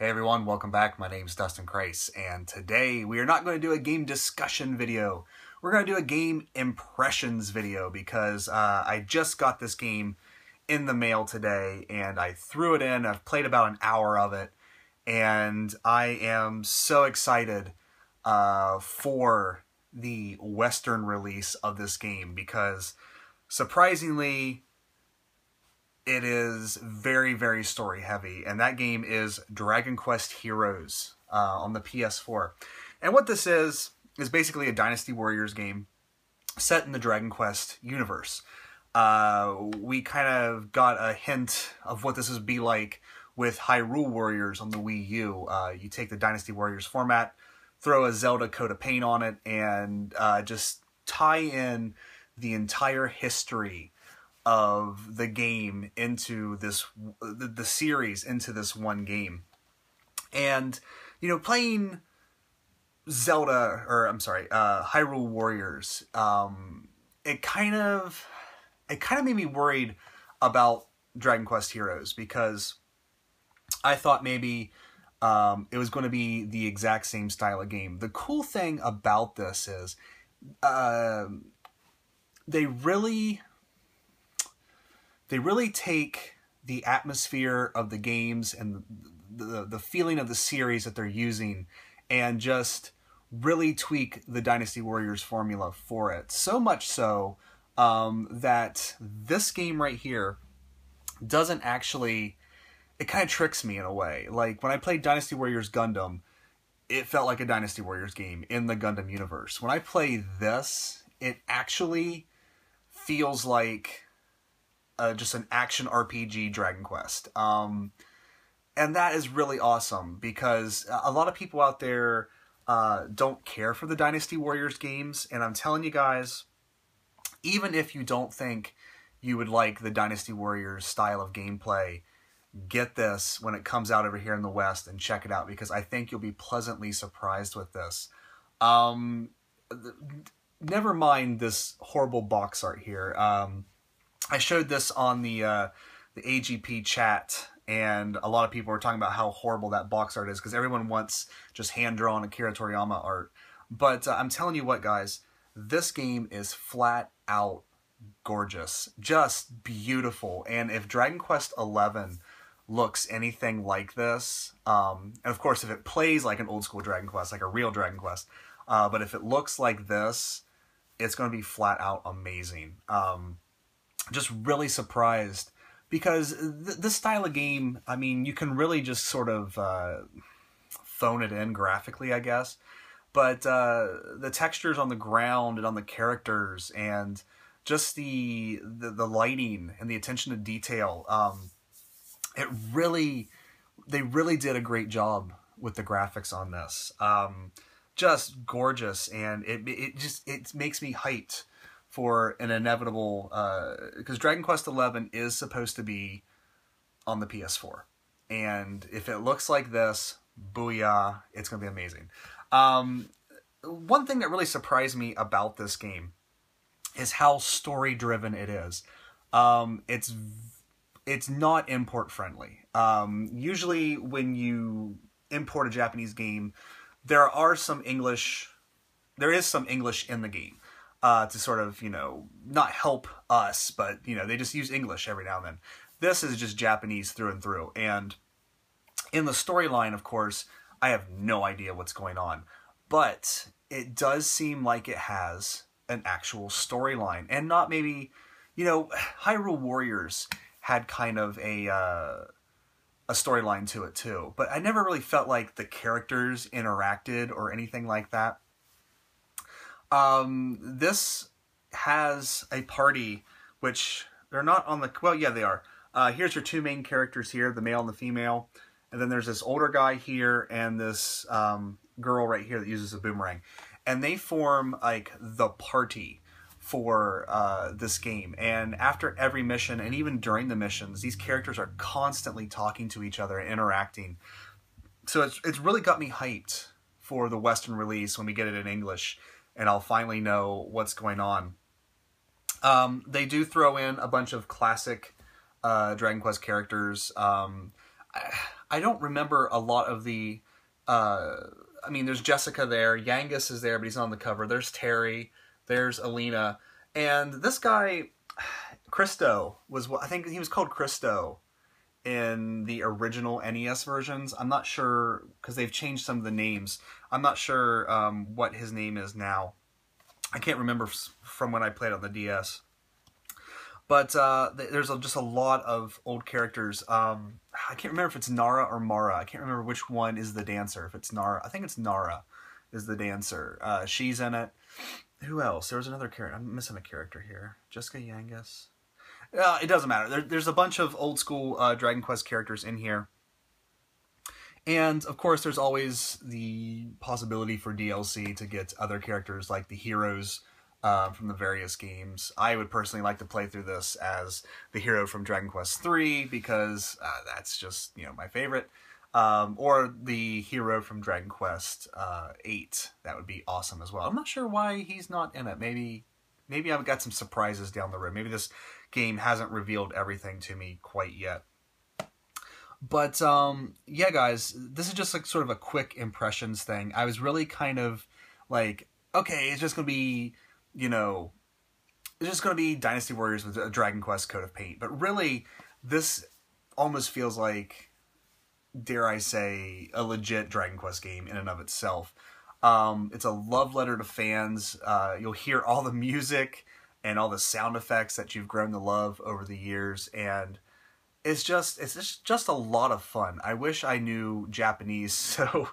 Hey everyone, welcome back. My name's Dustinkreis, and today we are not going to do a game discussion video. We're going to do a game impressions video because I just got this game in the mail today and I threw it in. I've played about an hour of it and I am so excited for the Western release of this game because surprisingly it is very, very story heavy, and that game is Dragon Quest Heroes on the PS4. And what this is basically a Dynasty Warriors game set in the Dragon Quest universe. We kind of got a hint of what this would be like with Hyrule Warriors on the Wii U. You take the Dynasty Warriors format, throw a Zelda coat of paint on it, and just tie in the entire history of the game into this, the series into this one game. And, you know, playing Hyrule Warriors, it kind of made me worried about Dragon Quest Heroes because I thought maybe it was going to be the exact same style of game. The cool thing about this is they really take the atmosphere of the games and the feeling of the series that they're using and just really tweak the Dynasty Warriors formula for it. So much so that this game right here doesn't actually... It kind of tricks me in a way. Like, when I played Dynasty Warriors Gundam, it felt like a Dynasty Warriors game in the Gundam universe. When I play this, it actually feels like just an action RPG Dragon Quest. And that is really awesome because a lot of people out there don't care for the Dynasty Warriors games. And I'm telling you guys, even if you don't think you would like the Dynasty Warriors style of gameplay, get this when it comes out over here in the West and check it out because I think you'll be pleasantly surprised with this. Never mind this horrible box art here. I showed this on the AGP chat, and a lot of people were talking about how horrible that box art is because everyone wants just hand-drawn Akira Toriyama art. But I'm telling you what, guys, this game is flat out gorgeous. Just beautiful. And if Dragon Quest XI looks anything like this, and of course if it plays like an old-school Dragon Quest, like a real Dragon Quest, but if it looks like this, it's going to be flat out amazing. Just really surprised because this style of game, I mean, you can really just sort of phone it in graphically, I guess. But the textures on the ground and on the characters and just the lighting and the attention to detail, they really did a great job with the graphics on this. Just gorgeous, and it makes me hyped for an inevitable, because Dragon Quest XI is supposed to be on the PS4. And if it looks like this, booyah, it's going to be amazing. One thing that really surprised me about this game is how story-driven it is. It's not import-friendly. Usually when you import a Japanese game, there is some English in the game. To sort of, you know, not help us, but, you know, they just use English every now and then. This is just Japanese through and through. And in the storyline, of course, I have no idea what's going on. But it does seem like it has an actual storyline. And not maybe, you know, Hyrule Warriors had kind of a storyline to it too. But I never really felt like the characters interacted or anything like that. This has a party, which they're not on the, well, yeah, they are. Here's your two main characters here, the male and the female. And then there's this older guy here and this girl right here that uses a boomerang. And they form, like, the party for this game. And after every mission, and even during the missions, these characters are constantly talking to each other and interacting. So it's really got me hyped for the Western release when we get it in English. And I'll finally know what's going on. They do throw in a bunch of classic Dragon Quest characters. I don't remember a lot of the, I mean, there's Jessica there, Yangus is there, but he's not on the cover, there's Terry, there's Alina, and this guy, Christo, I think he was called Christo in the original NES versions. I'm not sure, because they've changed some of the names, I'm not sure what his name is now. I can't remember from when I played on the DS. But there's just a lot of old characters. I can't remember if it's Nara or Mara. I can't remember which one is the dancer. If it's Nara, I think it's Nara is the dancer. She's in it. Who else? There was another character. I'm missing a character here. Jessica Yangus. It doesn't matter. There's a bunch of old school Dragon Quest characters in here. And, of course, there's always the possibility for DLC to get other characters like the heroes from the various games. I would personally like to play through this as the hero from Dragon Quest III because that's just, my favorite. Or the hero from Dragon Quest VIII. That would be awesome as well. I'm not sure why he's not in it. Maybe I've got some surprises down the road. Maybe this game hasn't revealed everything to me quite yet. But, yeah, guys, this is just like sort of a quick impressions thing. I was really kind of like, okay, it's just going to be, it's just going to be Dynasty Warriors with a Dragon Quest coat of paint. But really, this almost feels like, dare I say, a legit Dragon Quest game in and of itself. It's a love letter to fans. You'll hear all the music and all the sound effects that you've grown to love over the years, and it's just a lot of fun. I wish I knew Japanese, so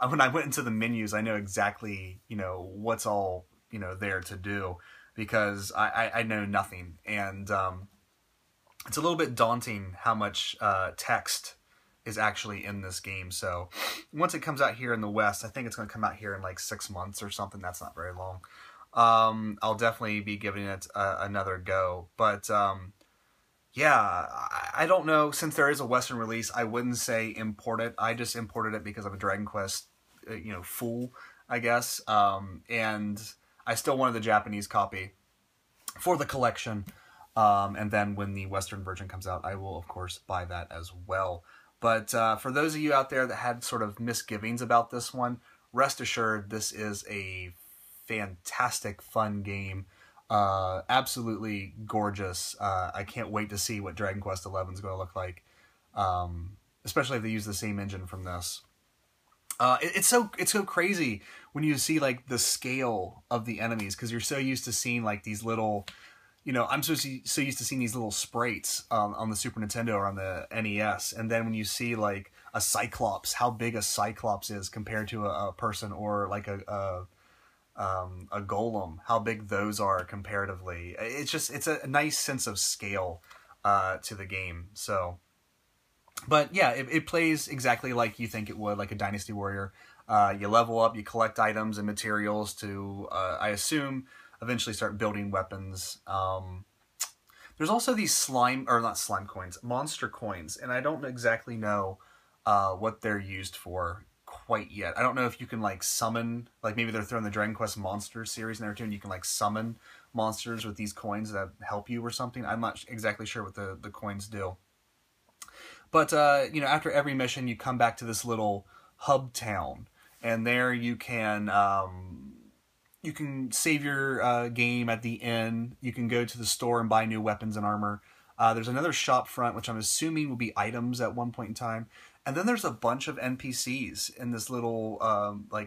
when I went into the menus, I know exactly, what's all, there to do, because I know nothing. And it's a little bit daunting how much text is actually in this game. So once it comes out here in the West, I think it's going to come out here in like 6 months or something. That's not very long. I'll definitely be giving it another go. But yeah, I don't know. Since there is a Western release, I wouldn't say import it. I just imported it because I'm a Dragon Quest, fool, I guess. And I still wanted the Japanese copy for the collection. And then when the Western version comes out, I will, of course, buy that as well. But for those of you out there that had sort of misgivings about this one, rest assured this is a fantastic, fun game. Absolutely gorgeous. I can't wait to see what Dragon Quest XI is going to look like, especially if they use the same engine from this. It's so crazy when you see like the scale of the enemies, because you're so used to seeing like these little, I'm so used to seeing these little sprites on the Super Nintendo or on the NES, and then when you see like a Cyclops, how big a Cyclops is compared to a person, or like a golem, how big those are comparatively. It's a nice sense of scale to the game. So, but yeah, it plays exactly like you think it would, like a Dynasty Warrior. You level up, you collect items and materials to, I assume, eventually start building weapons. There's also these monster coins, and I don't exactly know what they're used for quite yet. I don't know if you can like summon, like maybe they're throwing the Dragon Quest Monsters series and everything, and you can like summon monsters with these coins that help you or something. I'm not exactly sure what the coins do. But, after every mission, you come back to this little hub town, and there you can save your game at the inn. You can go to the store and buy new weapons and armor. There's another shop front, which I'm assuming will be items at one point in time. And then there's a bunch of NPCs in this little,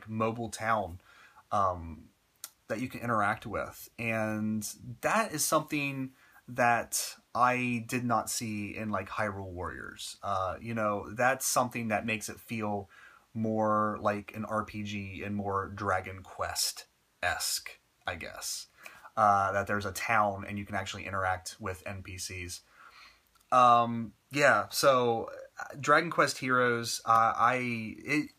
mobile town that you can interact with. And that is something that I did not see in, like, Hyrule Warriors. That's something that makes it feel more like an RPG and more Dragon Quest-esque, I guess. That there's a town and you can actually interact with NPCs. Yeah, so Dragon Quest Heroes, it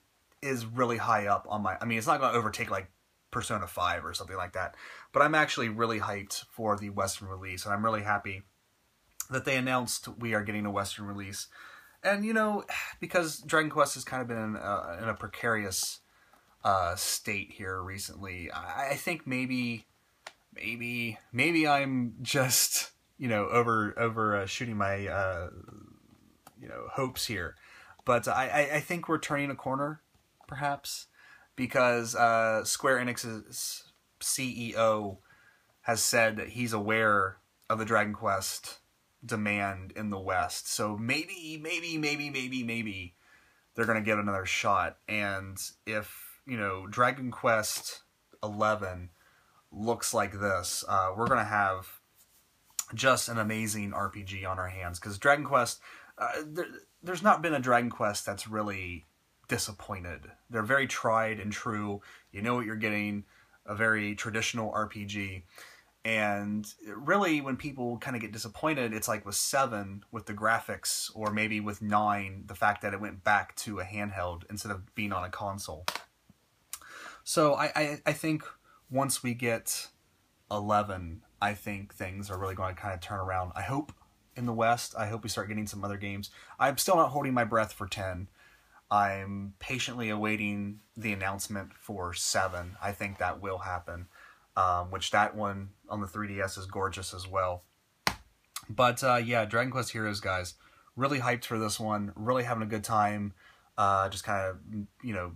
is really high up on my... I mean, it's not going to overtake, like, Persona 5 or something like that, but I'm actually really hyped for the Western release, and I'm really happy that they announced we are getting a Western release. And, because Dragon Quest has kind of been in a precarious state here recently, I think maybe I'm just, overshooting my, hopes here. But I think we're turning a corner, perhaps, because Square Enix's CEO has said that he's aware of the Dragon Quest demand in the West. So maybe they're going to get another shot. And if, you know, Dragon Quest 11 looks like this, we're going to have just an amazing RPG on our hands. Because Dragon Quest, there's not been a Dragon Quest that's really disappointed. They're very tried and true. You know what you're getting, a very traditional RPG. And really, when people kind of get disappointed, it's like with 7, with the graphics, or maybe with 9, the fact that it went back to a handheld instead of being on a console. So I think once we get 11, I think things are really going to kind of turn around. I hope in the West. I hope we start getting some other games. I'm still not holding my breath for 10. I'm patiently awaiting the announcement for 7. I think that will happen. Which that one on the 3DS is gorgeous as well. But yeah, Dragon Quest Heroes, guys. Really hyped for this one. Really having a good time. Just kind of, you know,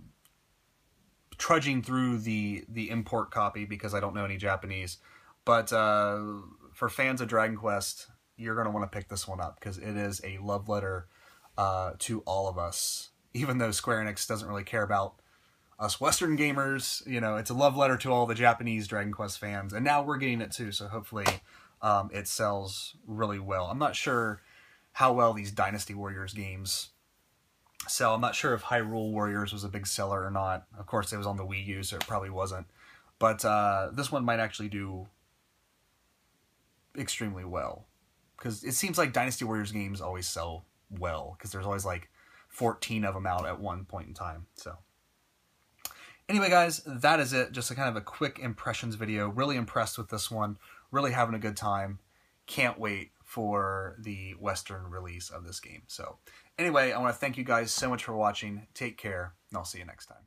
trudging through the import copy because I don't know any Japanese. But for fans of Dragon Quest, you're going to want to pick this one up because it is a love letter to all of us. Even though Square Enix doesn't really care about us Western gamers, you know, it's a love letter to all the Japanese Dragon Quest fans. And now we're getting it too, so hopefully it sells really well. I'm not sure how well these Dynasty Warriors games sell. I'm not sure if Hyrule Warriors was a big seller or not. Of course, it was on the Wii U, so it probably wasn't. But this one might actually do extremely well. Because it seems like Dynasty Warriors games always sell well, because there's always like 14 of them out at one point in time. So anyway, guys, that is it. Just a kind of a quick impressions video. Really impressed with this one. Really having a good time. Can't wait for the Western release of this game. So anyway, I want to thank you guys so much for watching. Take care, and I'll see you next time.